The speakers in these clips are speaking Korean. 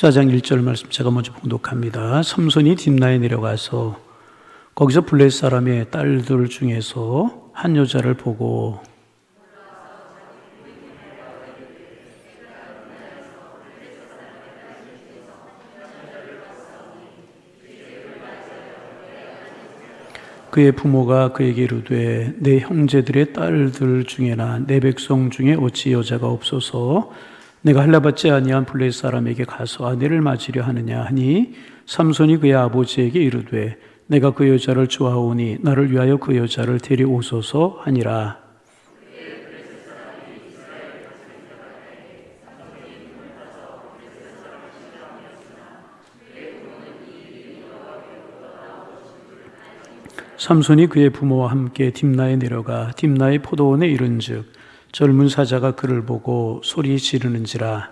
14장 1절 말씀 제가 먼저 봉독합니다. 삼손이 딥나에 내려가서 거기서 블레셋 사람의 딸들 중에서 한 여자를 보고 그의 부모가 그에게 이르되 내 형제들의 딸들 중에나 내 백성 중에 어찌 여자가 없어서 내가 할례받지 아니한 블레셋 사람에게 가서 아내를 맞으려 하느냐 하니 삼손이 그의 아버지에게 이르되 내가 그 여자를 좋아하오니 나를 위하여 그 여자를 데려오소서 하니라. 삼손이 그의 부모와 함께 딥나에 내려가 딥나의 포도원에 이른즉 젊은 사자가 그를 보고 소리 지르는지라.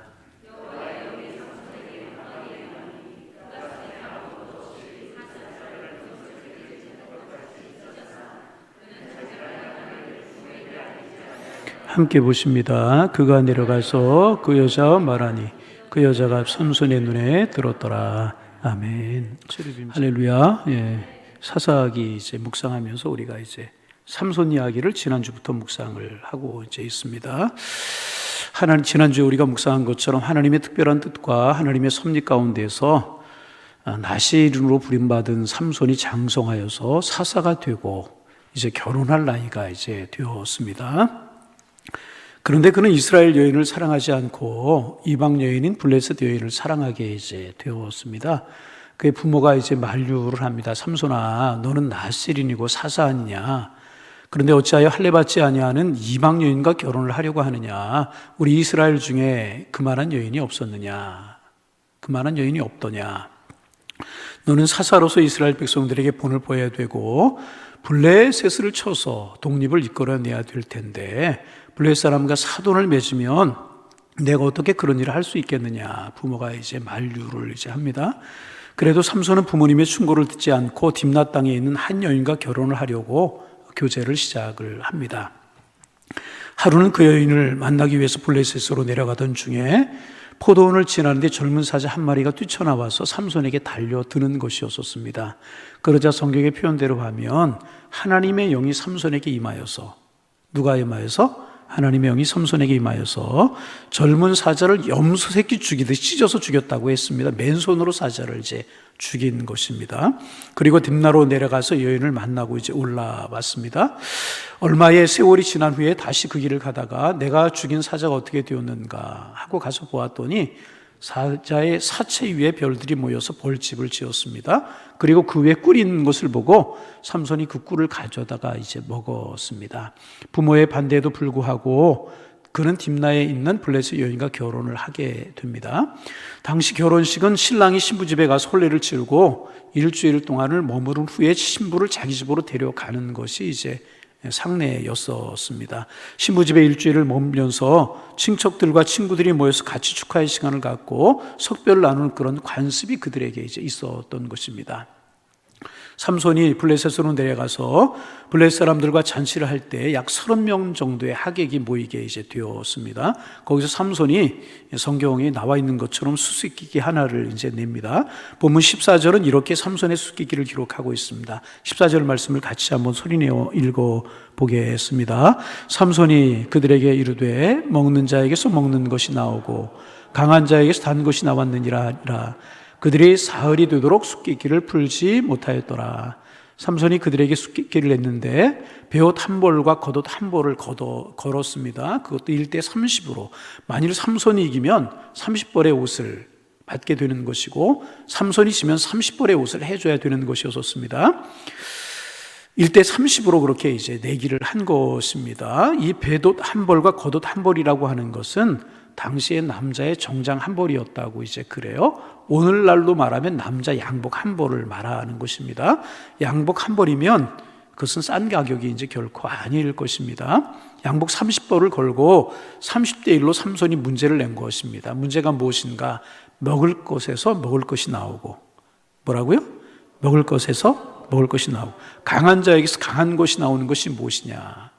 함께 보십니다. 그가 내려가서 그 여자와 말하니 그 여자가 삼손의 눈에 들었더라. 아멘. 할렐루야. 사사기 이제 묵상하면서 우리가 이제 삼손 이야기를 지난주부터 묵상을 하고 이제 있습니다. 지난주에 우리가 묵상한 것처럼 하나님의 특별한 뜻과 하나님의 섭리 가운데서 나실인으로 부림받은 삼손이 장성하여서 사사가 되고 이제 결혼할 나이가 이제 되었습니다. 그런데 그는 이스라엘 여인을 사랑하지 않고 이방 여인인 블레셋 여인을 사랑하게 이제 되었습니다. 그의 부모가 이제 만류를 합니다. 삼손아, 너는 나실인이고 사사 아니냐? 그런데 어찌하여 할례받지 아니하는 이방 여인과 결혼을 하려고 하느냐? 우리 이스라엘 중에 그만한 여인이 없었느냐? 그만한 여인이 없더냐? 너는 사사로서 이스라엘 백성들에게 본을 보여야 되고 블레셋을 쳐서 독립을 이끌어내야 될 텐데 블레셋 사람과 사돈을 맺으면 내가 어떻게 그런 일을 할 수 있겠느냐? 부모가 이제 만류를 이제 합니다. 그래도 삼손은 부모님의 충고를 듣지 않고 딥나 땅에 있는 한 여인과 결혼을 하려고 교제를 시작을 합니다. 하루는 그 여인을 만나기 위해서 블레셋으로 내려가던 중에 포도원을 지나는데 젊은 사자 한 마리가 뛰쳐나와서 삼손에게 달려드는 것이었습니다. 그러자 성경의 표현대로 하면 하나님의 영이 삼손에게 임하여서, 누가 임하여서? 하나님의 영이 삼손에게 임하여서 젊은 사자를 염소 새끼 죽이듯이 찢어서 죽였다고 했습니다. 맨손으로 사자를 이제 죽인 것입니다. 그리고 딥나로 내려가서 여인을 만나고 이제 올라왔습니다. 얼마의 세월이 지난 후에 다시 그 길을 가다가 내가 죽인 사자가 어떻게 되었는가 하고 가서 보았더니 사자의 사체 위에 별들이 모여서 벌집을 지었습니다. 그리고 그 위에 꿀이 있는 것을 보고 삼손이 그 꿀을 가져다가 이제 먹었습니다. 부모의 반대에도 불구하고 그는 딥나에 있는 블레셋 여인과 결혼을 하게 됩니다. 당시 결혼식은 신랑이 신부 집에 가서 혼례를 치르고 일주일 동안을 머무른 후에 신부를 자기 집으로 데려가는 것이 이제 상례였었습니다. 신부 집에 일주일을 머물면서 친척들과 친구들이 모여서 같이 축하의 시간을 갖고 석별을 나누는 그런 관습이 그들에게 이제 있었던 것입니다. 삼손이 블레셋으로 내려가서 블레셋 사람들과 잔치를 할 때 약 30명 정도의 하객이 모이게 이제 되었습니다. 거기서 삼손이 성경에 나와 있는 것처럼 수수께끼 하나를 이제 냅니다. 본문 14절은 이렇게 삼손의 수수께끼를 기록하고 있습니다. 14절 말씀을 같이 한번 소리내어 읽어보겠습니다. 삼손이 그들에게 이르되 먹는 자에게서 먹는 것이 나오고 강한 자에게서 단 것이 나왔느니라. 그들이 사흘이 되도록 수수께끼를 풀지 못하였더라. 삼손이 그들에게 수수께끼를 냈는데 베옷 한 벌과 겉옷 한 벌을 걸었습니다. 그것도 1대 30으로 만일 삼손이 이기면 30벌의 옷을 받게 되는 것이고 삼손이 지면 30벌의 옷을 해줘야 되는 것이었습니다. 1대 30으로 그렇게 이제 내기를 한 것입니다. 이 베옷 한 벌과 겉옷 한 벌이라고 하는 것은 당시의 남자의 정장 한 벌이었다고 이제 그래요. 오늘날로 말하면 남자 양복 한 벌을 말하는 것입니다. 양복 한 벌이면 그것은 싼 가격이 이제 결코 아닐 것입니다. 양복 30벌을 걸고 30대 1로 삼손이 문제를 낸 것입니다. 문제가 무엇인가? 먹을 것에서 먹을 것이 나오고, 뭐라고요? 먹을 것에서 먹을 것이 나오고, 강한 자에게서 강한 것이 나오는 것이 무엇이냐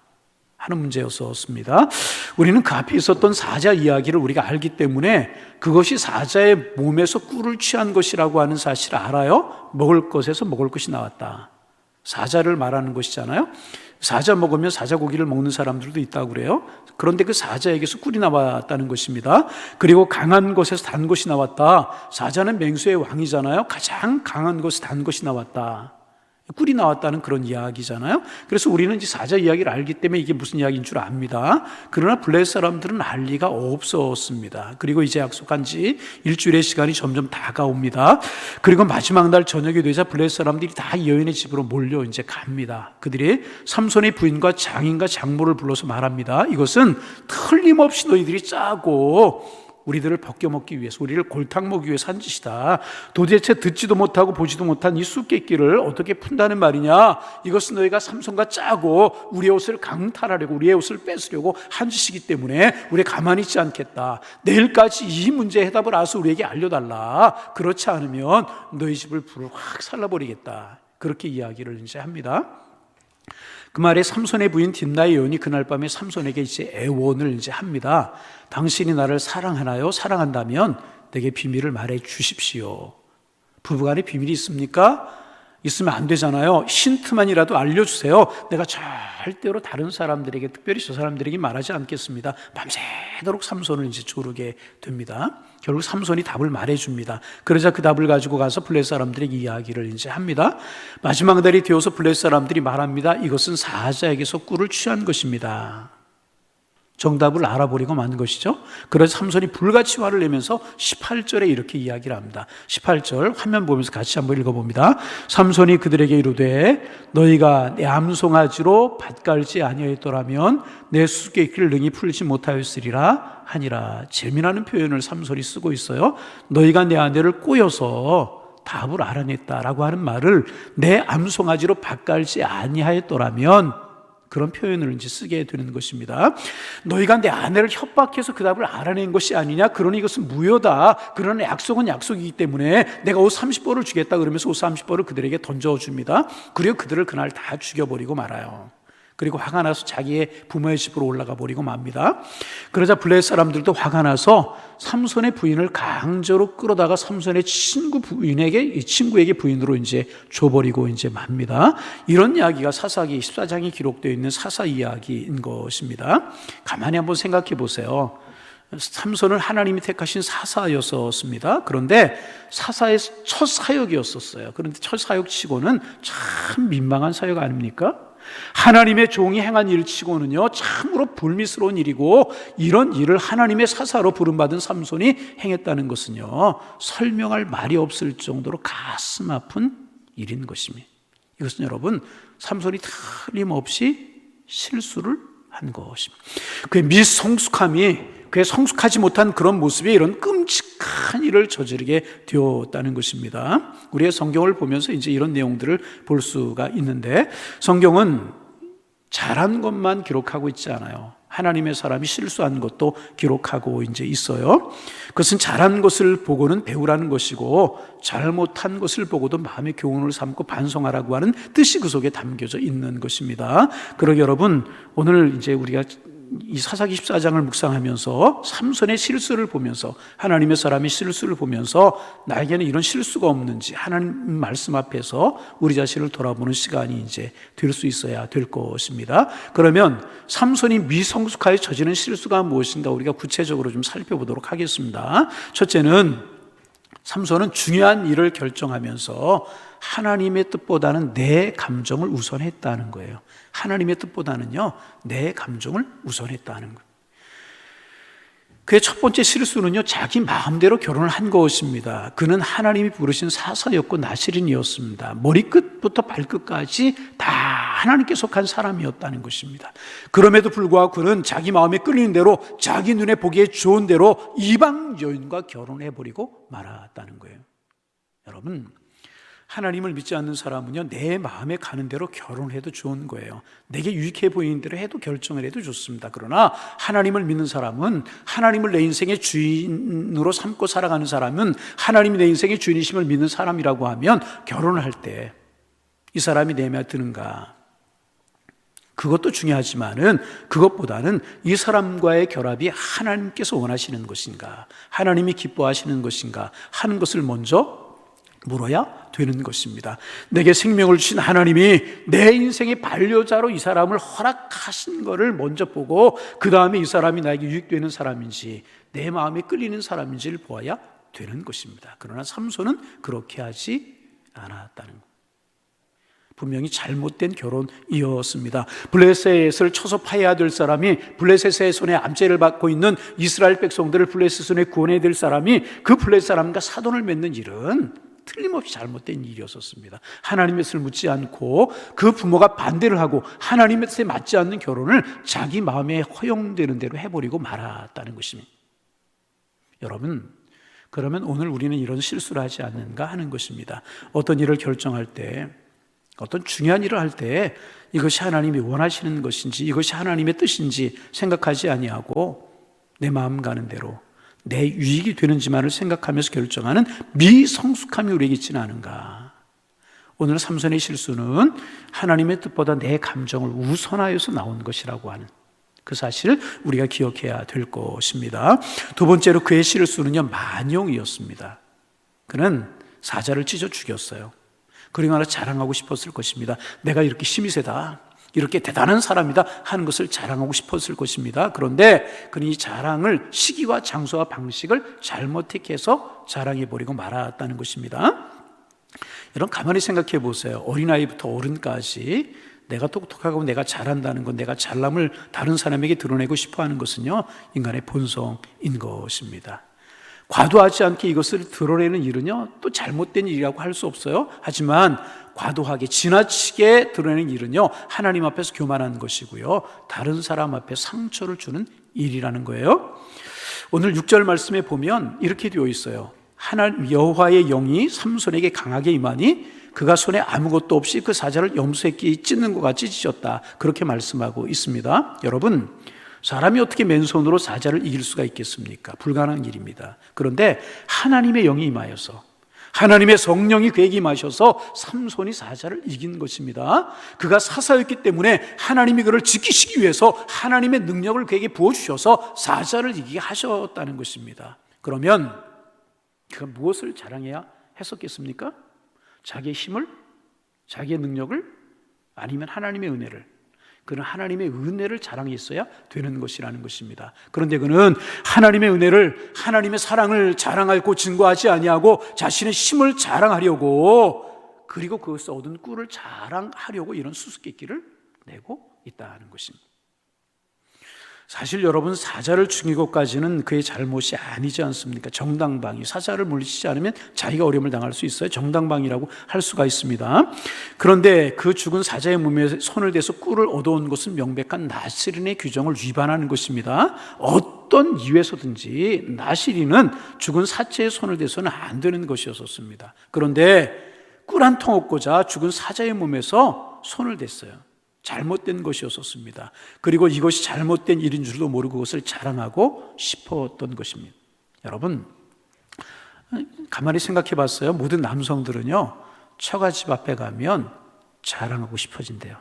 하는 문제였었습니다. 우리는 그 앞에 있었던 사자 이야기를 우리가 알기 때문에 그것이 사자의 몸에서 꿀을 취한 것이라고 하는 사실을 알아요. 먹을 것에서 먹을 것이 나왔다. 사자를 말하는 것이잖아요. 사자 먹으면 사자 고기를 먹는 사람들도 있다고 그래요. 그런데 그 사자에게서 꿀이 나왔다는 것입니다. 그리고 강한 것에서 단 것이 나왔다. 사자는 맹수의 왕이잖아요. 가장 강한 것에서 단 것이 나왔다. 꿀이 나왔다는 그런 이야기잖아요. 그래서 우리는 이제 사자 이야기를 알기 때문에 이게 무슨 이야기인 줄 압니다. 그러나 블레셋 사람들은 알 리가 없었습니다. 그리고 이제 약속한 지 일주일의 시간이 점점 다가옵니다. 그리고 마지막 날 저녁이 되자 블레셋 사람들이 다 여인의 집으로 몰려 이제 갑니다. 그들이 삼손의 부인과 장인과 장모를 불러서 말합니다. 이것은 틀림없이 너희들이 짜고 우리들을 벗겨먹기 위해서, 우리를 골탕 먹기 위해서 한 짓이다. 도대체 듣지도 못하고 보지도 못한 이 수수께끼를 어떻게 푼다는 말이냐. 이것은 너희가 삼손과 짜고 우리의 옷을 강탈하려고, 우리의 옷을 뺏으려고 한 짓이기 때문에 우리 가만히 있지 않겠다. 내일까지 이 문제의 해답을 알아서 우리에게 알려달라. 그렇지 않으면 너희 집을 불을 확 살라버리겠다. 그렇게 이야기를 이제 합니다. 그 말에 삼손의 부인 딥나의 여인이 그날 밤에 삼손에게 이제 애원을 이제 합니다. 당신이 나를 사랑하나요? 사랑한다면 내게 비밀을 말해 주십시오. 부부간에 비밀이 있습니까? 있으면 안 되잖아요. 힌트만이라도 알려주세요. 내가 절대로 다른 사람들에게, 특별히 저 사람들에게 말하지 않겠습니다. 밤새도록 삼손을 이제 조르게 됩니다. 결국 삼손이 답을 말해줍니다. 그러자 그 답을 가지고 가서 블레셋 사람들에게 이야기를 이제 합니다. 마지막 날이 되어서 블레셋 사람들이 말합니다. 이것은 사자에게서 꿀을 취한 것입니다. 정답을 알아버리고 만 것이죠. 그래서 삼손이 불같이 화를 내면서 18절에 이렇게 이야기를 합니다. 18절 화면 보면서 같이 한번 읽어봅니다. 삼손이 그들에게 이르되 너희가 내 암송아지로 밭갈지 아니하였더라면 내 수수께끼를 능히 풀지 못하였으리라 하니라. 재미나는 표현을 삼손이 쓰고 있어요. 너희가 내 아내를 꼬여서 답을 알아냈다라고 하는 말을 내 암송아지로 밭갈지 아니하였더라면, 그런 표현을 이제 쓰게 되는 것입니다. 너희가 내 아내를 협박해서 그 답을 알아낸 것이 아니냐? 그러니 이것은 무효다. 그러나 약속은 약속이기 때문에 내가 옷 30벌을 주겠다 그러면서 옷 30벌을 그들에게 던져줍니다. 그리고 그들을 그날 다 죽여버리고 말아요. 그리고 화가 나서 자기의 부모의 집으로 올라가 버리고 맙니다. 그러자 블레셋 사람들도 화가 나서 삼손의 부인을 강제로 끌어다가 삼손의 친구에게 부인으로 이제 줘버리고 이제 맙니다. 이런 이야기가 사사기 14장에 기록되어 있는 사사 이야기인 것입니다. 가만히 한번 생각해 보세요. 삼손은 하나님이 택하신 사사였었습니다. 그런데 사사의 첫 사역이었었어요. 그런데 첫 사역치고는 참 민망한 사역 아닙니까? 하나님의 종이 행한 일치고는요 참으로 불미스러운 일이고, 이런 일을 하나님의 사사로 부름받은 삼손이 행했다는 것은요 설명할 말이 없을 정도로 가슴 아픈 일인 것입니다. 이것은 여러분 삼손이 틀림없이 실수를 한 것입니다. 그의 미성숙함이, 그의 성숙하지 못한 그런 모습이 이런 끔찍한 일을 저지르게 되었다는 것입니다. 우리의 성경을 보면서 이제 이런 내용들을 볼 수가 있는데, 성경은 잘한 것만 기록하고 있지 않아요. 하나님의 사람이 실수한 것도 기록하고 이제 있어요. 그것은 잘한 것을 보고는 배우라는 것이고, 잘못한 것을 보고도 마음의 교훈을 삼고 반성하라고 하는 뜻이 그 속에 담겨져 있는 것입니다. 그러게 여러분, 오늘 이제 우리가 이 사사기 14장을 묵상하면서 삼손의 실수를 보면서, 하나님의 사람의 실수를 보면서 나에게는 이런 실수가 없는지 하나님 말씀 앞에서 우리 자신을 돌아보는 시간이 이제 될 수 있어야 될 것입니다. 그러면 삼손이 미성숙하여 저지른 실수가 무엇인가 우리가 구체적으로 좀 살펴보도록 하겠습니다. 첫째는 삼손은 중요한 일을 결정하면서 하나님의 뜻보다는 내 감정을 우선했다는 거예요. 하나님의 뜻보다는요 내 감정을 우선했다는 거예요. 그의 첫 번째 실수는요 자기 마음대로 결혼을 한 것입니다. 그는 하나님이 부르신 사사였고 나실인이었습니다. 머리끝부터 발끝까지 다 하나님께 속한 사람이었다는 것입니다. 그럼에도 불구하고 그는 자기 마음에 끌리는 대로, 자기 눈에 보기에 좋은 대로 이방 여인과 결혼해버리고 말았다는 거예요. 여러분, 하나님을 믿지 않는 사람은요 내 마음에 가는 대로 결혼해도 좋은 거예요. 내게 유익해 보이는 대로 해도 결정을 해도 좋습니다. 그러나 하나님을 믿는 사람은, 하나님을 내 인생의 주인으로 삼고 살아가는 사람은, 하나님이 내 인생의 주인이심을 믿는 사람이라고 하면 결혼을 할 때 이 사람이 내 마음에 드는가, 그것도 중요하지만은 그것보다는 이 사람과의 결합이 하나님께서 원하시는 것인가, 하나님이 기뻐하시는 것인가 하는 것을 먼저 물어야 되는 것입니다. 내게 생명을 주신 하나님이 내 인생의 반려자로 이 사람을 허락하신 것을 먼저 보고 그 다음에 이 사람이 나에게 유익되는 사람인지 내 마음에 끌리는 사람인지를 보아야 되는 것입니다. 그러나 삼손은 그렇게 하지 않았다는 것. 분명히 잘못된 결혼이었습니다. 블레셋을 쳐서 파해야 될 사람이 블레셋의 손에 암죄를 받고 있는 이스라엘 백성들을 블레셋 손에 구원해야 될 사람이 그 블레셋 사람과 사돈을 맺는 일은 틀림없이 잘못된 일이었었습니다. 하나님의 뜻을 묻지 않고 그 부모가 반대를 하고 하나님의 뜻에 맞지 않는 결혼을 자기 마음에 허용되는 대로 해버리고 말았다는 것입니다. 여러분, 그러면 오늘 우리는 이런 실수를 하지 않는가 하는 것입니다. 어떤 일을 결정할 때, 어떤 중요한 일을 할 때 이것이 하나님이 원하시는 것인지 이것이 하나님의 뜻인지 생각하지 아니하고 내 마음 가는 대로 내 유익이 되는지만을 생각하면서 결정하는 미성숙함이 우리에게 있지는 않은가. 오늘 삼손의 실수는 하나님의 뜻보다 내 감정을 우선하여서 나온 것이라고 하는 그 사실을 우리가 기억해야 될 것입니다. 두 번째로 그의 실수는요, 만용이었습니다. 그는 사자를 찢어 죽였어요. 그리고 하나 자랑하고 싶었을 것입니다. 내가 이렇게 힘이 세다, 이렇게 대단한 사람이다 하는 것을 자랑하고 싶었을 것입니다. 그런데 그는 이 자랑을 시기와 장소와 방식을 잘못 택해서 자랑해버리고 말았다는 것입니다. 여러분, 가만히 생각해 보세요. 어린아이부터 어른까지 내가 똑똑하고 내가 잘한다는 것, 내가 잘남을 다른 사람에게 드러내고 싶어하는 것은요, 인간의 본성인 것입니다. 과도하지 않게 이것을 드러내는 일은요, 또 잘못된 일이라고 할 수 없어요. 하지만 과도하게 지나치게 드러내는 일은요, 하나님 앞에서 교만한 것이고요, 다른 사람 앞에 상처를 주는 일이라는 거예요. 오늘 6절 말씀에 보면 이렇게 되어 있어요. 하나님 여호와의 영이 삼손에게 강하게 임하니 그가 손에 아무것도 없이 그 사자를 염소새끼 찢는 것 같이 찢었다, 그렇게 말씀하고 있습니다. 여러분, 사람이 어떻게 맨손으로 사자를 이길 수가 있겠습니까? 불가능한 일입니다. 그런데 하나님의 영이 임하여서, 하나님의 성령이 그에게 임하셔서 삼손이 사자를 이긴 것입니다. 그가 사사였기 때문에 하나님이 그를 지키시기 위해서 하나님의 능력을 그에게 부어주셔서 사자를 이기게 하셨다는 것입니다. 그러면 그가 무엇을 자랑해야 했었겠습니까? 자기의 힘을? 자기의 능력을? 아니면 하나님의 은혜를? 그는 하나님의 은혜를 자랑했어야 되는 것이라는 것입니다. 그런데 그는 하나님의 은혜를, 하나님의 사랑을 자랑하고 증거하지 아니하고 자신의 힘을 자랑하려고, 그리고 그것을 얻은 꿀을 자랑하려고 이런 수수께끼를 내고 있다는 것입니다. 사실 여러분, 사자를 죽인 것까지는 그의 잘못이 아니지 않습니까? 정당방위, 사자를 물리치지 않으면 자기가 어려움을 당할 수 있어요. 정당방위라고 할 수가 있습니다. 그런데 그 죽은 사자의 몸에 손을 대서 꿀을 얻어온 것은 명백한 나시린의 규정을 위반하는 것입니다. 어떤 이유에서든지 나시린은 죽은 사체에 손을 대서는 안 되는 것이었습니다. 그런데 꿀 한 통 얻고자 죽은 사자의 몸에서 손을 댔어요. 잘못된 것이었습니다. 그리고 이것이 잘못된 일인 줄도 모르고 그것을 자랑하고 싶었던 것입니다. 여러분, 가만히 생각해 봤어요? 모든 남성들은요, 처갓집 앞에 가면 자랑하고 싶어진대요.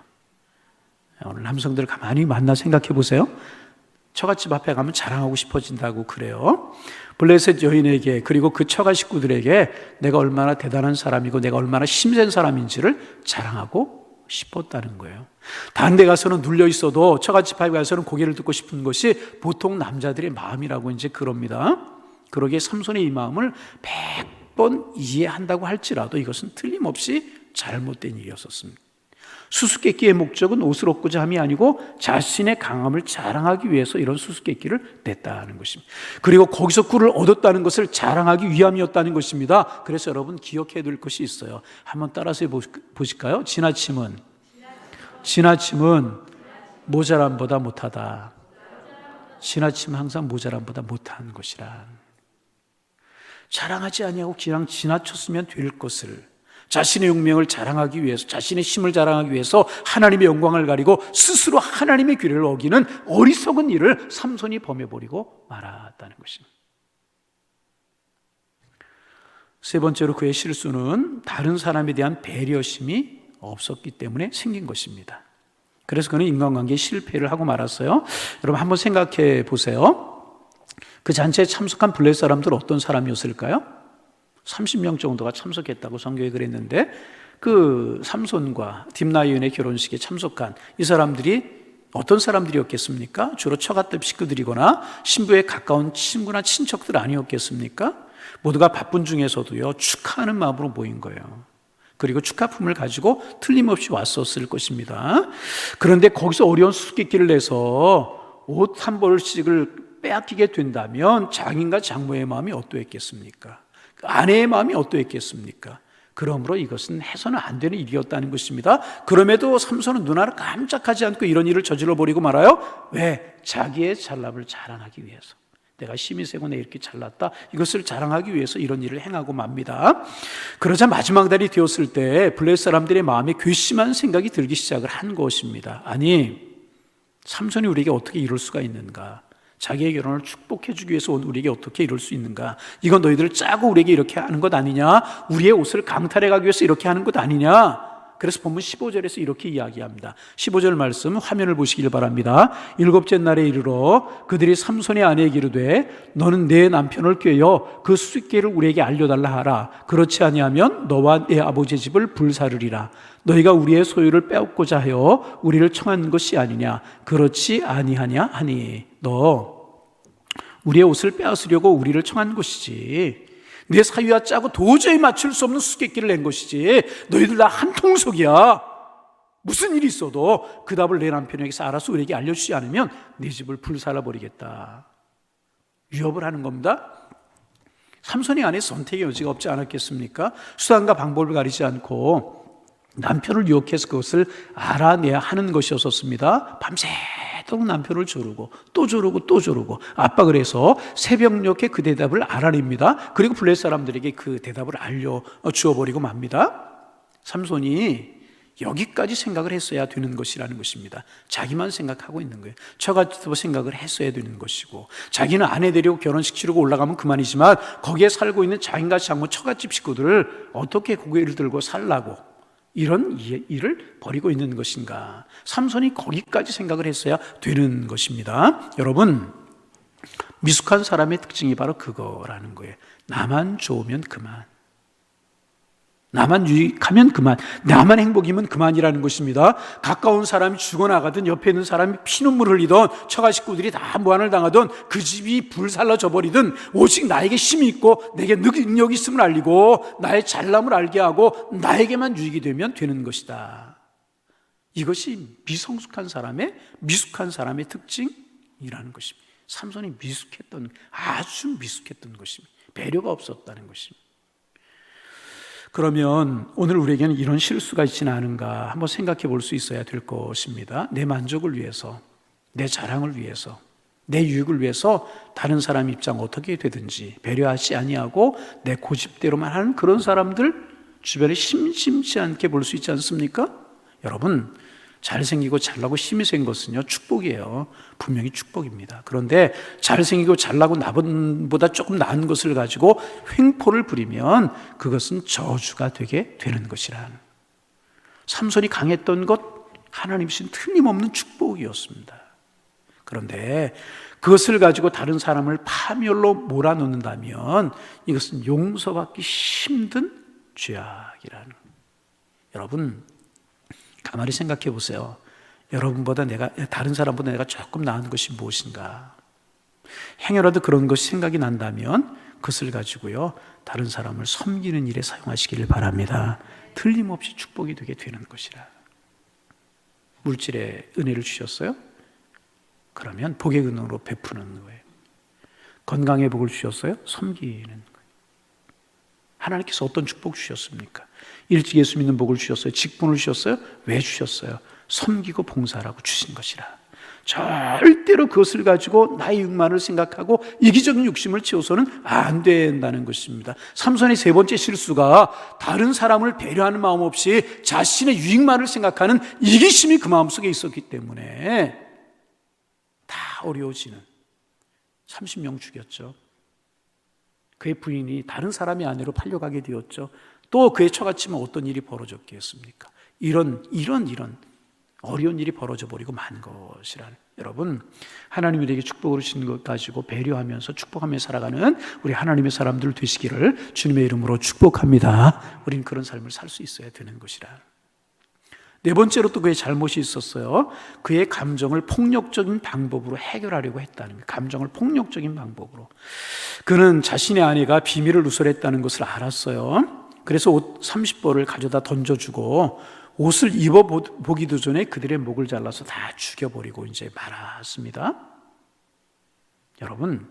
오늘 남성들 가만히 만나 생각해 보세요. 처갓집 앞에 가면 자랑하고 싶어진다고 그래요. 블레셋 여인에게, 그리고 그 처가 식구들에게 내가 얼마나 대단한 사람이고 내가 얼마나 힘센 사람인지를 자랑하고 싶었다는 거예요. 다른 데 가서는 눌려 있어도 처갓집에 가서는 고개를 듣고 싶은 것이 보통 남자들의 마음이라고 이제 그럽니다. 그러기에 삼손의 이 마음을 100번 이해한다고 할지라도 이것은 틀림없이 잘못된 일이었습니다. 수수께끼의 목적은 옷을 얻고자 함이 아니고 자신의 강함을 자랑하기 위해서 이런 수수께끼를 냈다는 것입니다. 그리고 거기서 꿀을 얻었다는 것을 자랑하기 위함이었다는 것입니다. 그래서 여러분, 기억해야 될 것이 있어요. 한번 따라서 보실까요? 지나침은 모자람보다 못하다. 지나침은 항상 모자람보다 못한 것이라. 자랑하지 아니하고 그냥 지나쳤으면 될 것을, 자신의 용명을 자랑하기 위해서, 자신의 힘을 자랑하기 위해서 하나님의 영광을 가리고 스스로 하나님의 규례를 어기는 어리석은 일을 삼손이 범해버리고 말았다는 것입니다. 세 번째로 그의 실수는 다른 사람에 대한 배려심이 없었기 때문에 생긴 것입니다. 그래서 그는 인간관계에 실패를 하고 말았어요. 여러분 한번 생각해 보세요. 그 잔치에 참석한 블레 사람들 어떤 사람이었을까요? 30명 정도가 참석했다고 성경에 그랬는데 그 삼손과 딥나이온의 결혼식에 참석한 이 사람들이 어떤 사람들이었겠습니까? 주로 처갓집 식구들이거나 신부의 가까운 친구나 친척들 아니었겠습니까? 모두가 바쁜 중에서도요, 축하하는 마음으로 모인 거예요. 그리고 축하품을 가지고 틀림없이 왔었을 것입니다. 그런데 거기서 어려운 수수께끼를 내서 옷 한 벌씩을 빼앗기게 된다면 장인과 장모의 마음이 어떠했겠습니까? 그 아내의 마음이 어떠했겠습니까? 그러므로 이것은 해서는 안 되는 일이었다는 것입니다. 그럼에도 삼손은 눈알을 깜짝하지 않고 이런 일을 저질러 버리고 말아요. 왜? 자기의 잘남을 자랑하기 위해서. 내가 힘이 세고 내가 이렇게 잘났다, 이것을 자랑하기 위해서 이런 일을 행하고 맙니다. 그러자 마지막 날이 되었을 때 블레 사람들의 마음에 괘씸한 생각이 들기 시작을 한 것입니다. 아니, 삼손이 우리에게 어떻게 이럴 수가 있는가? 자기의 결혼을 축복해 주기 위해서 우리에게 어떻게 이럴 수 있는가? 이건 너희들 짜고 우리에게 이렇게 하는 것 아니냐? 우리의 옷을 강탈해 가기 위해서 이렇게 하는 것 아니냐? 그래서 본문 15절에서 이렇게 이야기합니다. 15절 말씀 화면을 보시길 바랍니다. 일곱째 날에 이르러 그들이 삼손의 아내에게 이르되 너는 내 남편을 꾀어 그 수수께를 우리에게 알려달라 하라. 그렇지 아니하면 너와 내 아버지의 집을 불사르리라. 너희가 우리의 소유를 빼앗고자 하여 우리를 청한 것이 아니냐? 그렇지 아니하냐 하니. 너 우리의 옷을 빼앗으려고 우리를 청한 것이지, 내 사위와 짜고 도저히 맞출 수 없는 수수께끼를 낸 것이지, 너희들 다 한 통속이야. 무슨 일이 있어도 그 답을 내 남편에게서 알아서 우리에게 알려주지 않으면 내 집을 불살라버리겠다. 위협을 하는 겁니다. 삼손이 안에 선택의 여지가 없지 않았겠습니까? 수단과 방법을 가리지 않고 남편을 유혹해서 그것을 알아내야 하는 것이었습니다. 밤새도록 남편을 조르고 또 조르고 또 조르고 압박을 해서 새벽녘에 그 대답을 알아냅니다. 그리고 블레 사람들에게 그 대답을 알려주어버리고 맙니다. 삼손이 여기까지 생각을 했어야 되는 것이라는 것입니다. 자기만 생각하고 있는 거예요. 처갓집 생각을 했어야 되는 것이고, 자기는 아내 데리고 결혼식 치르고 올라가면 그만이지만 거기에 살고 있는 장인과 장모 처갓집 식구들을 어떻게 고개를 들고 살라고 이런 일을 벌이고 있는 것인가? 삼손이 거기까지 생각을 했어야 되는 것입니다. 여러분, 미숙한 사람의 특징이 바로 그거라는 거예요. 나만 좋으면 그만, 나만 유익하면 그만, 나만 행복이면 그만이라는 것입니다. 가까운 사람이 죽어나가든 옆에 있는 사람이 피눈물 흘리던 처가 식구들이 다 무한을 당하던 그 집이 불살라져 버리든 오직 나에게 힘이 있고 내게 능력이 있음을 알리고 나의 잘남을 알게 하고 나에게만 유익이 되면 되는 것이다. 이것이 미성숙한 사람의, 미숙한 사람의 특징이라는 것입니다. 삼손이 미숙했던, 아주 미숙했던 것입니다. 배려가 없었다는 것입니다. 그러면 오늘 우리에게는 이런 실수가 있지는 않은가 한번 생각해 볼 수 있어야 될 것입니다. 내 만족을 위해서, 내 자랑을 위해서, 내 유익을 위해서 다른 사람 입장 어떻게 되든지 배려하지 아니하고 내 고집대로만 하는 그런 사람들 주변에 심심치 않게 볼 수 있지 않습니까? 여러분, 잘생기고 잘나고 힘이 센 것은요 축복이에요. 분명히 축복입니다. 그런데 잘생기고 잘나고 나보다 조금 나은 것을 가지고 횡포를 부리면 그것은 저주가 되게 되는 것이란, 삼손이 강했던 것 하나님 주신 틀림없는 축복이었습니다. 그런데 그것을 가지고 다른 사람을 파멸로 몰아넣는다면 이것은 용서받기 힘든 죄악이라는. 여러분, 가만히 생각해 보세요. 여러분보다 다른 사람보다 내가 조금 나은 것이 무엇인가? 행여라도 그런 것이 생각이 난다면 그것을 가지고요 다른 사람을 섬기는 일에 사용하시기를 바랍니다. 틀림없이 축복이 되게 되는 것이라. 물질의 은혜를 주셨어요? 그러면 복의 근원으로 베푸는 거예요. 건강의 복을 주셨어요? 섬기는 거예요. 하나님께서 어떤 축복 주셨습니까? 일찍 예수 믿는 복을 주셨어요? 직분을 주셨어요? 왜 주셨어요? 섬기고 봉사하라고 주신 것이라. 절대로 그것을 가지고 나의 육만을 생각하고 이기적인 욕심을 채워서는 안 된다는 것입니다. 삼손의 세 번째 실수가 다른 사람을 배려하는 마음 없이 자신의 유익만을 생각하는 이기심이 그 마음속에 있었기 때문에 다 어려워지는, 30명 죽였죠. 그의 부인이 다른 사람의 아내로 팔려가게 되었죠. 또 그의 처갓집은 어떤 일이 벌어졌겠습니까? 이런 어려운 일이 벌어져 버리고 만 것이라는. 여러분, 하나님이 우리에게 축복을 주신 것 가지고 배려하면서 축복하며 살아가는 우리 하나님의 사람들 되시기를 주님의 이름으로 축복합니다. 우리는 그런 삶을 살 수 있어야 되는 것이라. 네 번째로 또 그의 잘못이 있었어요. 그의 감정을 폭력적인 방법으로 해결하려고 했다는 거예요. 감정을 폭력적인 방법으로. 그는 자신의 아내가 비밀을 누설했다는 것을 알았어요. 그래서 옷 30벌을 가져다 던져주고 옷을 입어보기도 전에 그들의 목을 잘라서 다 죽여버리고 이제 말았습니다. 여러분,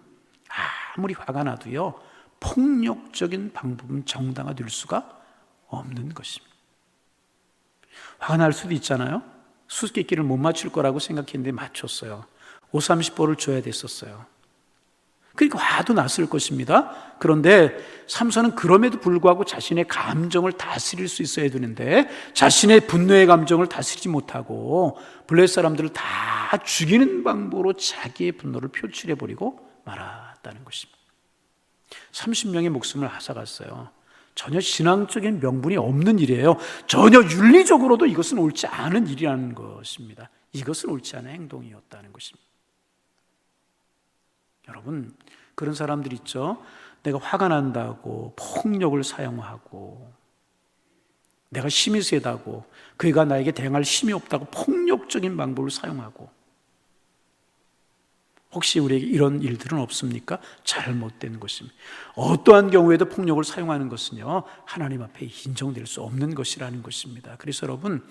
아무리 화가 나도요, 폭력적인 방법은 정당화될 수가 없는 것입니다. 화가 날 수도 있잖아요. 수수께끼를 못 맞출 거라고 생각했는데 맞췄어요. 옷 30벌을 줘야 됐었어요. 그러니까 화도 났을 것입니다. 그런데 삼손은 그럼에도 불구하고 자신의 감정을 다스릴 수 있어야 되는데 자신의 분노의 감정을 다스리지 못하고 블레셋 사람들을 다 죽이는 방법으로 자기의 분노를 표출해버리고 말았다는 것입니다. 30명의 목숨을 앗아갔어요. 전혀 신앙적인 명분이 없는 일이에요. 전혀 윤리적으로도 이것은 옳지 않은 일이라는 것입니다. 이것은 옳지 않은 행동이었다는 것입니다. 여러분, 그런 사람들 있죠. 내가 화가 난다고 폭력을 사용하고, 내가 힘이 세다고, 그가 나에게 대응할 힘이 없다고 폭력적인 방법을 사용하고. 혹시 우리에게 이런 일들은 없습니까? 잘못된 것입니다. 어떠한 경우에도 폭력을 사용하는 것은요, 하나님 앞에 인정될 수 없는 것이라는 것입니다. 그래서 여러분,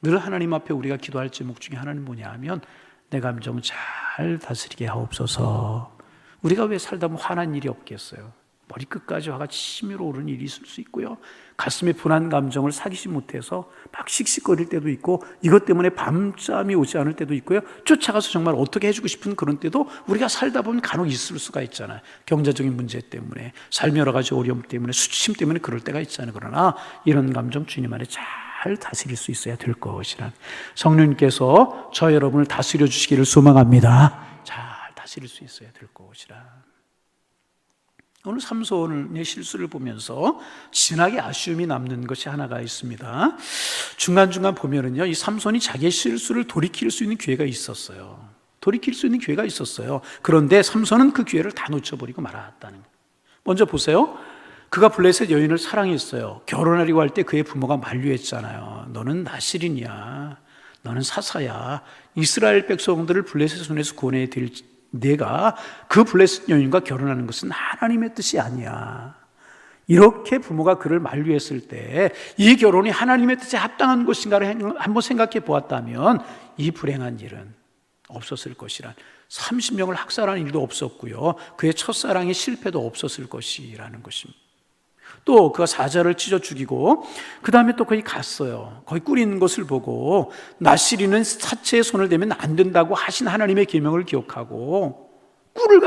늘 하나님 앞에 우리가 기도할 제목 중에 하나는 뭐냐 하면, 내 감정 잘 다스리게 하옵소서. 우리가 왜 살다 보면 화난 일이 없겠어요? 머리끝까지 화가 치밀어 오르는 일이 있을 수 있고요, 가슴에 분한 감정을 사귀지 못해서 막 씩씩거릴 때도 있고, 이것 때문에 밤잠이 오지 않을 때도 있고요, 쫓아가서 정말 어떻게 해주고 싶은 그런 때도 우리가 살다 보면 간혹 있을 수가 있잖아요. 경제적인 문제 때문에, 삶의 여러 가지 어려움 때문에, 수치심 때문에 그럴 때가 있잖아요. 그러나 이런 감정 주님 안에 잘 다스릴 수 있어야 될 것이란, 성령님께서 저 여러분을 다스려 주시기를 소망합니다. 잘 다스릴 수 있어야 될 것이라. 오늘 삼손의 실수를 보면서 진하게 아쉬움이 남는 것이 하나가 있습니다. 중간중간 보면은요, 이 삼손이 자기의 실수를 돌이킬 수 있는 기회가 있었어요. 돌이킬 수 있는 기회가 있었어요. 그런데 삼손은 그 기회를 다 놓쳐버리고 말았다는 거예요. 먼저 보세요. 그가 블레셋 여인을 사랑했어요. 결혼하려고 할 때 그의 부모가 만류했잖아요. 너는 나실인이야. 너는 사사야. 이스라엘 백성들을 블레셋 손에서 구원해드릴 내가 그 블레셋 여인과 결혼하는 것은 하나님의 뜻이 아니야. 이렇게 부모가 그를 만류했을 때 이 결혼이 하나님의 뜻에 합당한 것인가를 한번 생각해 보았다면 이 불행한 일은 없었을 것이란, 30명을 학살한 일도 없었고요, 그의 첫사랑의 실패도 없었을 것이라는 것입니다. 또 그가 사자를 찢어 죽이고 그 다음에 또 거기 갔어요. 거기 꿀이 있는 것을 보고 나시리는 사체에 손을 대면 안 된다고 하신 하나님의 계명을 기억하고 꿀을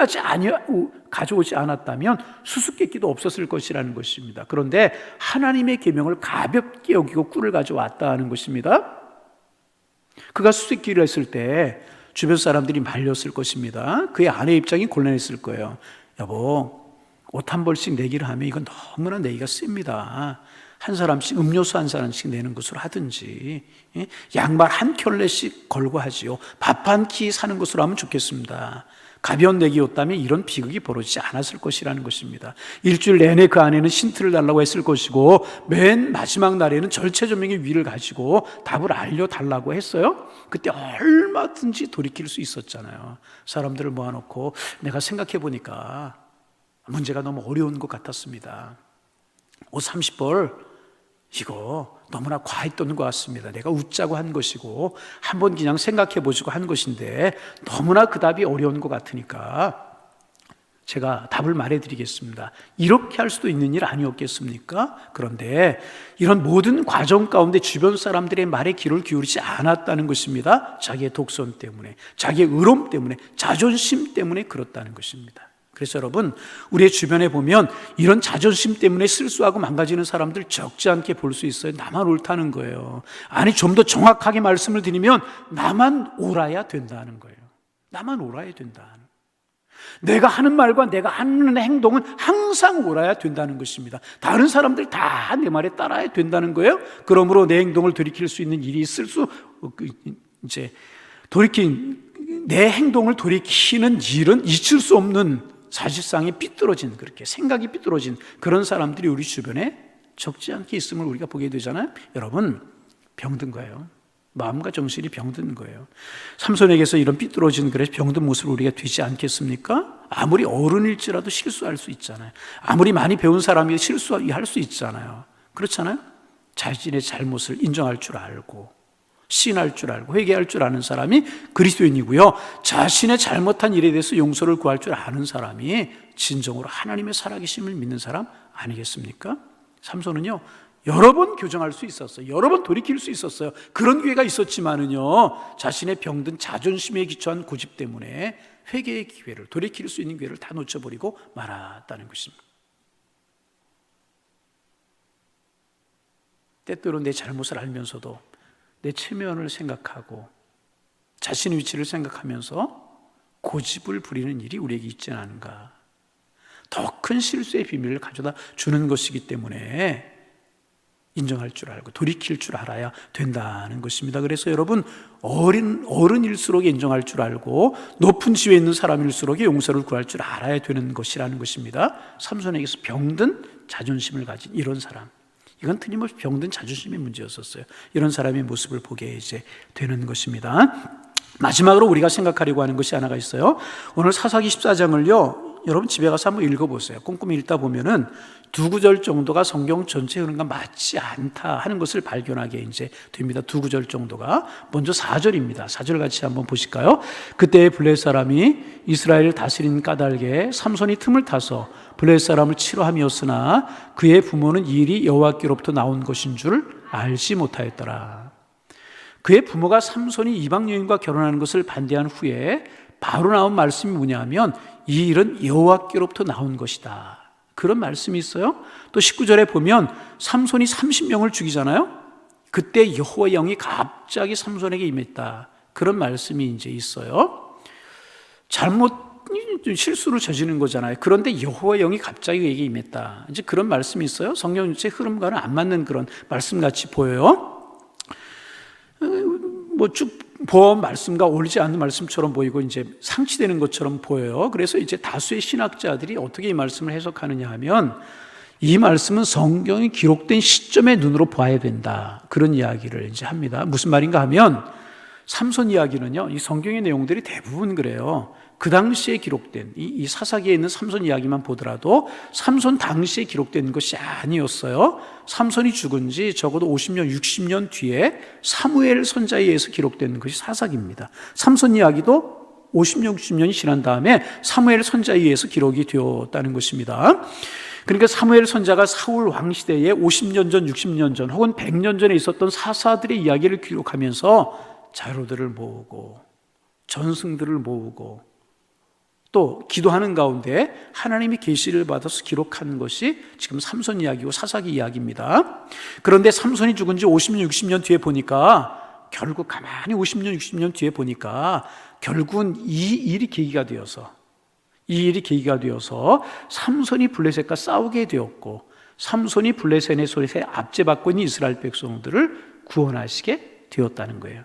가져오지 않았다면 수수께끼도 없었을 것이라는 것입니다. 그런데 하나님의 계명을 가볍게 여기고 꿀을 가져왔다는 것입니다. 그가 수수께끼를 했을 때 주변 사람들이 말렸을 것입니다. 그의 아내 입장이 곤란했을 거예요. 여보, 옷 한 벌씩 내기를 하면 이건 너무나 내기가 셉니다. 한 사람씩 음료수 한 사람씩 내는 것으로 하든지, 양말 한 켤레씩 걸고 하지요. 밥 한 끼 사는 것으로 하면 좋겠습니다. 가벼운 내기였다면 이런 비극이 벌어지지 않았을 것이라는 것입니다. 일주일 내내 그 아내는 신트를 달라고 했을 것이고 맨 마지막 날에는 절체절명의 위를 가지고 답을 알려달라고 했어요. 그때 얼마든지 돌이킬 수 있었잖아요. 사람들을 모아놓고 내가 생각해 보니까 문제가 너무 어려운 것 같았습니다. 옷 30벌 이거 너무나 과했던 것 같습니다. 내가 웃자고 한 것이고 한번 그냥 생각해 보시고 한 것인데 너무나 그 답이 어려운 것 같으니까 제가 답을 말해드리겠습니다. 이렇게 할 수도 있는 일 아니었겠습니까? 그런데 이런 모든 과정 가운데 주변 사람들의 말에 귀를 기울이지 않았다는 것입니다. 자기의 독선 때문에, 자기의 의로움 때문에, 자존심 때문에 그렇다는 것입니다. 그래서 여러분, 우리의 주변에 보면 이런 자존심 때문에 실수하고 망가지는 사람들 적지 않게 볼 수 있어요. 나만 옳다는 거예요. 아니, 좀 더 정확하게 말씀을 드리면 나만 옳아야 된다는 거예요. 나만 옳아야 된다. 내가 하는 말과 내가 하는 행동은 항상 옳아야 된다는 것입니다. 다른 사람들 다 내 말에 따라야 된다는 거예요. 그러므로 내 행동을 돌이킬 수 있는 일이 있을 수, 내 행동을 돌이키는 일은 있을 수 없는, 사실상의 삐뚤어진, 그렇게 생각이 삐뚤어진 그런 사람들이 우리 주변에 적지 않게 있음을 우리가 보게 되잖아요. 여러분, 병든 거예요. 마음과 정신이 병든 거예요. 삼손에게서 이런 삐뚤어진, 그래서 병든 모습을 우리가 되지 않겠습니까? 아무리 어른일지라도 실수할 수 있잖아요. 아무리 많이 배운 사람이 실수할 수 있잖아요. 그렇잖아요. 자신의 잘못을 인정할 줄 알고 시인할 줄 알고 회개할 줄 아는 사람이 그리스도인이고요, 자신의 잘못한 일에 대해서 용서를 구할 줄 아는 사람이 진정으로 하나님의 살아계심을 믿는 사람 아니겠습니까? 삼손은요, 여러 번 교정할 수 있었어요. 여러 번 돌이킬 수 있었어요. 그런 기회가 있었지만은요, 자신의 병든 자존심에 기초한 고집 때문에 회개의 기회를, 돌이킬 수 있는 기회를 다 놓쳐버리고 말았다는 것입니다. 때때로 내 잘못을 알면서도 내 체면을 생각하고 자신의 위치를 생각하면서 고집을 부리는 일이 우리에게 있지 않은가. 더 큰 실수의 비밀을 가져다 주는 것이기 때문에 인정할 줄 알고 돌이킬 줄 알아야 된다는 것입니다. 그래서 여러분, 어른일수록 인정할 줄 알고 높은 지위에 있는 사람일수록 용서를 구할 줄 알아야 되는 것이라는 것입니다. 삼손에게서 병든 자존심을 가진 이런 사람, 이건 틀림없이 병든 자존심의 문제였었어요. 이런 사람의 모습을 보게 이제 되는 것입니다. 마지막으로 우리가 생각하려고 하는 것이 하나가 있어요. 오늘 사사기 14장을요, 여러분 집에 가서 한번 읽어보세요. 꼼꼼히 읽다 보면은 두 구절 정도가 성경 전체 흐름과 맞지 않다 하는 것을 발견하게 이제 됩니다. 두 구절 정도가. 먼저 4절입니다. 4절 같이 한번 보실까요? 그때 블레셋 사람이 이스라엘을 다스린 까닭에 삼손이 틈을 타서 블레셋 사람을 치러 함이었으나 그의 부모는 이 일이 여호와께로부터 나온 것인 줄 알지 못하였더라. 그의 부모가 삼손이 이방 여인과 결혼하는 것을 반대한 후에 바로 나온 말씀이 뭐냐면, 이 일은 여호와께로부터 나온 것이다, 그런 말씀이 있어요. 또 19절에 보면 삼손이 30명을 죽이잖아요. 그때 여호와의 영이 갑자기 삼손에게 임했다, 그런 말씀이 이제 있어요. 실수를 저지른 거잖아요. 그런데 여호와의 영이 갑자기 그에게 임했다, 이제 그런 말씀이 있어요. 성경 전체 흐름과는 안 맞는 그런 말씀같이 보여요. 쭉 보험 말씀과 어울리지 않는 말씀처럼 보이고 이제 상치되는 것처럼 보여요. 그래서 이제 다수의 신학자들이 어떻게 이 말씀을 해석하느냐 하면, 이 말씀은 성경이 기록된 시점의 눈으로 봐야 된다, 그런 이야기를 이제 합니다. 무슨 말인가 하면, 삼손 이야기는요, 이 성경의 내용들이 대부분 그래요. 그 당시에 기록된 이 사사기에 있는 삼손 이야기만 보더라도 삼손 당시에 기록된 것이 아니었어요. 삼손이 죽은 지 적어도 50년, 60년 뒤에 사무엘 선자에 의해서 기록된 것이 사사기입니다. 삼손 이야기도 50년, 60년이 지난 다음에 사무엘 선자에 의해서 기록이 되었다는 것입니다. 그러니까 사무엘 선자가 사울 왕 시대에 50년 전, 60년 전 혹은 100년 전에 있었던 사사들의 이야기를 기록하면서 자료들을 모으고 전승들을 모으고 또 기도하는 가운데 하나님이 계시를 받아서 기록한 것이 지금 삼손 이야기고 사사기 이야기입니다. 그런데 삼손이 죽은 지 50년, 60년 뒤에 보니까, 결국 가만히 50년, 60년 뒤에 보니까 결국은 이 일이 계기가 되어서 삼손이 블레셋과 싸우게 되었고, 삼손이 블레셋의 손에 압제받고 있는 이스라엘 백성들을 구원하시게 되었다는 거예요.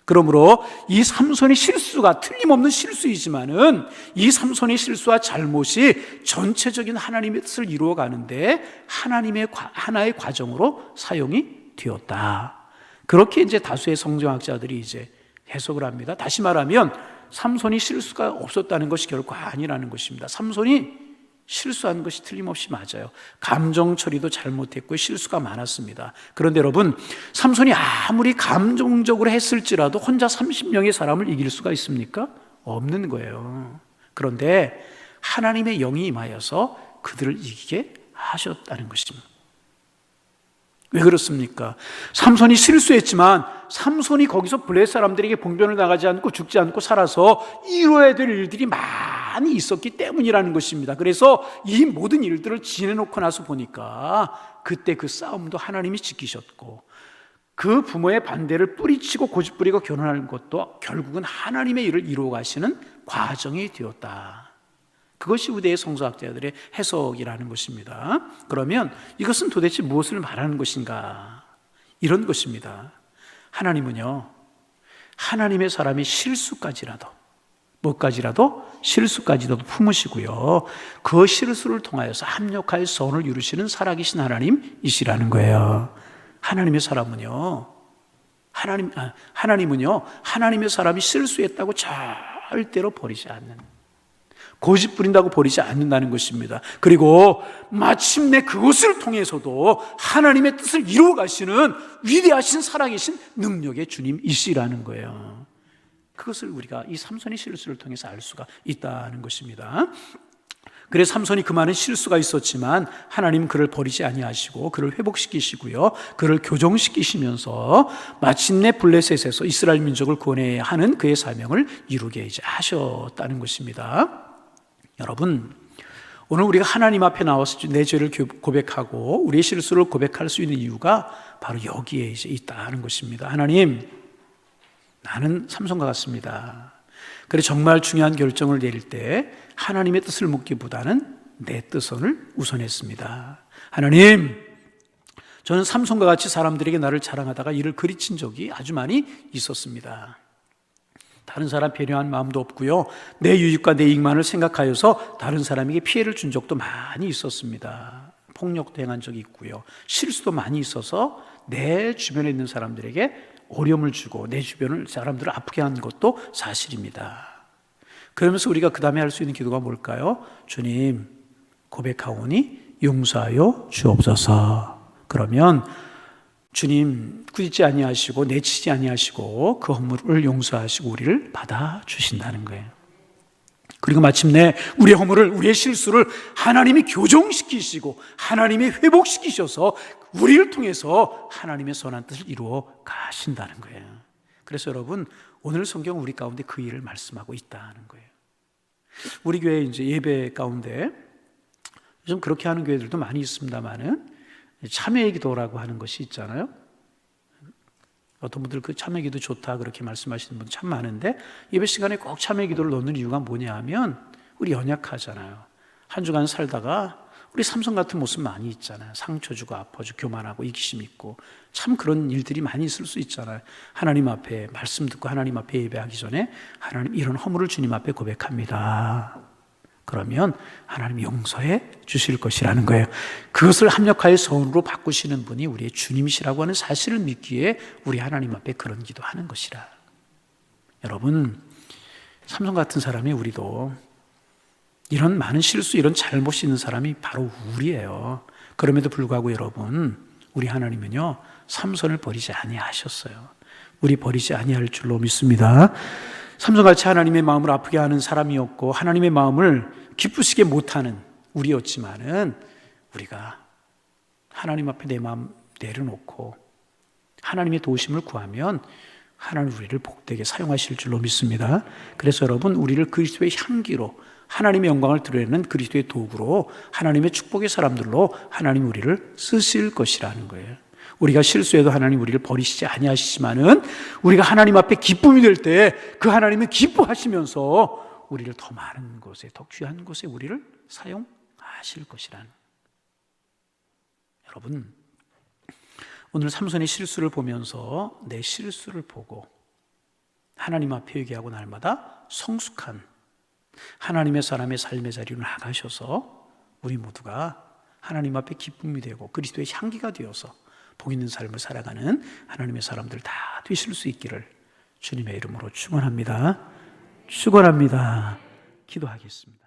그러므로 이 삼손의 실수가 틀림없는 실수이지만은 이 삼손의 실수와 잘못이 전체적인 하나님의 뜻을 이루어가는데 하나님의 하나의 과정으로 사용이 되었다, 그렇게 이제 다수의 성경학자들이 이제 해석을 합니다. 다시 말하면 삼손이 실수가 없었다는 것이 결코 아니라는 것입니다. 삼손이 실수한 것이 틀림없이 맞아요. 감정 처리도 잘못했고 실수가 많았습니다. 그런데 여러분, 삼손이 아무리 감정적으로 했을지라도 혼자 30명의 사람을 이길 수가 있습니까? 없는 거예요. 그런데 하나님의 영이 임하여서 그들을 이기게 하셨다는 것입니다. 왜 그렇습니까? 삼손이 실수했지만 삼손이 거기서 블레셋 사람들에게 봉변을 당하지 않고 죽지 않고 살아서 이루어야 될 일들이 많이 있었기 때문이라는 것입니다. 그래서 이 모든 일들을 지내놓고 나서 보니까 그때 그 싸움도 하나님이 지키셨고, 그 부모의 반대를 뿌리치고 고집부리고 결혼하는 것도 결국은 하나님의 일을 이루어 가시는 과정이 되었다, 그것이 후대의 성서학자들의 해석이라는 것입니다. 그러면 이것은 도대체 무엇을 말하는 것인가? 이런 것입니다. 하나님은요, 하나님의 사람이 실수까지라도, 뭐까지라도? 실수까지라도 품으시고요, 그 실수를 통하여서 합력하여 선을 이루시는 살아계신 하나님이시라는 거예요. 하나님의 사람은요, 하나님은요, 하나님의 사람이 실수했다고 절대로 버리지 않는, 고집 부린다고 버리지 않는다는 것입니다. 그리고 마침내 그것을 통해서도 하나님의 뜻을 이루어 가시는 위대하신 살아계신 능력의 주님이시라는 거예요. 그것을 우리가 이 삼손의 실수를 통해서 알 수가 있다는 것입니다. 그래서 삼손이 그 많은 실수가 있었지만 하나님은 그를 버리지 아니하시고 그를 회복시키시고요, 그를 교정시키시면서 마침내 블레셋에서 이스라엘 민족을 구원해야 하는 그의 사명을 이루게 이제 하셨다는 것입니다. 여러분, 오늘 우리가 하나님 앞에 나와서 내 죄를 고백하고 우리의 실수를 고백할 수 있는 이유가 바로 여기에 이제 있다는 것입니다. 하나님, 나는 삼손과 같습니다. 그래, 정말 중요한 결정을 내릴 때 하나님의 뜻을 묻기보다는 내 뜻을 우선했습니다. 하나님, 저는 삼손과 같이 사람들에게 나를 자랑하다가 이를 그리친 적이 아주 많이 있었습니다. 다른 사람 배려한 마음도 없고요, 내 유익과 내 이익만을 생각하여서 다른 사람에게 피해를 준 적도 많이 있었습니다. 폭력도 행한 적이 있고요, 실수도 많이 있어서 내 주변에 있는 사람들에게 어려움을 주고 내 주변을 사람들을 아프게 한 것도 사실입니다. 그러면서 우리가 그 다음에 할 수 있는 기도가 뭘까요? 주님, 고백하오니 용서하여 주옵소서. 그러면 주님 꾸짖지 아니하시고 내치지 아니하시고 그 허물을 용서하시고 우리를 받아주신다는 거예요. 그리고 마침내 우리의 허물을, 우리의 실수를 하나님이 교정시키시고 하나님이 회복시키셔서 우리를 통해서 하나님의 선한 뜻을 이루어 가신다는 거예요. 그래서 여러분, 오늘 성경 우리 가운데 그 일을 말씀하고 있다는 거예요. 우리 교회 이제 예배 가운데 요즘 그렇게 하는 교회들도 많이 있습니다만은 참회의 기도라고 하는 것이 있잖아요. 어떤 분들 그 참회 기도 좋다 그렇게 말씀하시는 분 참 많은데, 예배 시간에 꼭 참회 기도를 넣는 이유가 뭐냐 하면 우리 연약하잖아요. 한 주간 살다가 우리 삼손 같은 모습 많이 있잖아요. 상처 주고 아파 주고 교만하고 이기심 있고 참 그런 일들이 많이 있을 수 있잖아요. 하나님 앞에 말씀 듣고 하나님 앞에 예배하기 전에 하나님, 이런 허물을 주님 앞에 고백합니다. 그러면 하나님이 용서해 주실 것이라는 거예요. 그것을 합력하여 선으로 바꾸시는 분이 우리의 주님이시라고 하는 사실을 믿기에 우리 하나님 앞에 그런 기도하는 것이라. 여러분, 삼손 같은 사람이 우리도 이런 많은 실수, 이런 잘못이 있는 사람이 바로 우리예요. 그럼에도 불구하고 여러분, 우리 하나님은요, 삼손을 버리지 아니하셨어요. 우리 버리지 아니할 줄로 믿습니다. 삼손같이 하나님의 마음을 아프게 하는 사람이었고 하나님의 마음을 기쁘시게 못하는 우리였지만은, 우리가 하나님 앞에 내 마음 내려놓고 하나님의 도우심을 구하면 하나님 우리를 복되게 사용하실 줄로 믿습니다. 그래서 여러분, 우리를 그리스도의 향기로, 하나님의 영광을 드러내는 그리스도의 도구로, 하나님의 축복의 사람들로 하나님 우리를 쓰실 것이라는 거예요. 우리가 실수해도 하나님 우리를 버리시지 아니하시지만은 우리가 하나님 앞에 기쁨이 될 때 그 하나님은 기뻐하시면서 우리를 더 많은 곳에, 더 귀한 곳에 우리를 사용하실 것이라는. 여러분, 오늘 삼손의 실수를 보면서 내 실수를 보고 하나님 앞에 회개하고 날마다 성숙한 하나님의 사람의 삶의 자리로 나가셔서 우리 모두가 하나님 앞에 기쁨이 되고 그리스도의 향기가 되어서 복 있는 삶을 살아가는 하나님의 사람들 다 되실 수 있기를 주님의 이름으로 축원합니다. 축원합니다. 기도하겠습니다.